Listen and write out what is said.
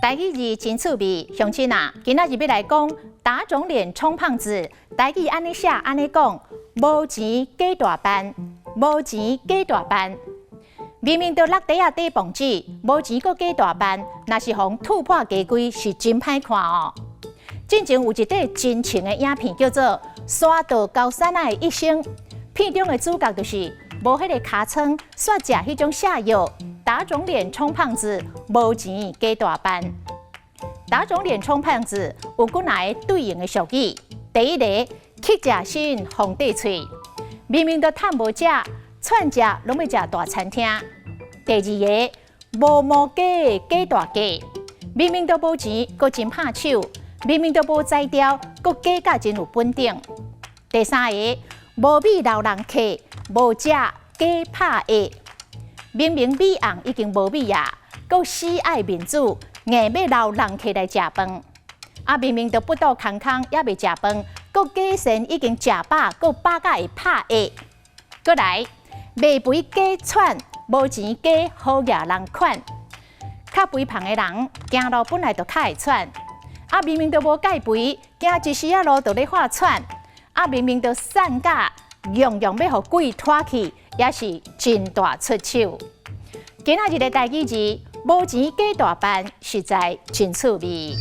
台语字真趣味，乡亲啊，今仔日要来讲打肿脸充胖子。台语安尼写安尼讲，无钱假大班，无钱假大班。明明就落地啊底磅子，无钱阁假大班，若是互突破家规是真歹看哦。之前有一块真情的影片，叫做《山道高山仔的一生》，片中的主角就是无迄个尻川煞食迄种下药。 打肿脸充胖子，无钱假大班。打肿脸充胖子有几个对应的俗语。第一个，乞食身，皇帝喙。明明都趁无食，串食拢要食大餐厅。第二个，无毛假假大价。明明都无钱，阁真拍手。明明都无才调，阁假甲真有本领。第三个，无米留人客，无食假拍下。 明明米红已经无米啊，阁死爱面子，硬要留人客来食饭。啊，明明都不到空空，也未食饭，阁假神已经食饱，阁饱甲会拍下。阁来卖肥假喘，无钱假好野人款。较肥胖的人行路本来就较会喘，啊，明明都无介肥，行一时啊路就咧发喘。啊，明明都散甲样样要互鬼拖去。 也是真大出手。今仔日的台语字，无钱假大班，实在真趣味。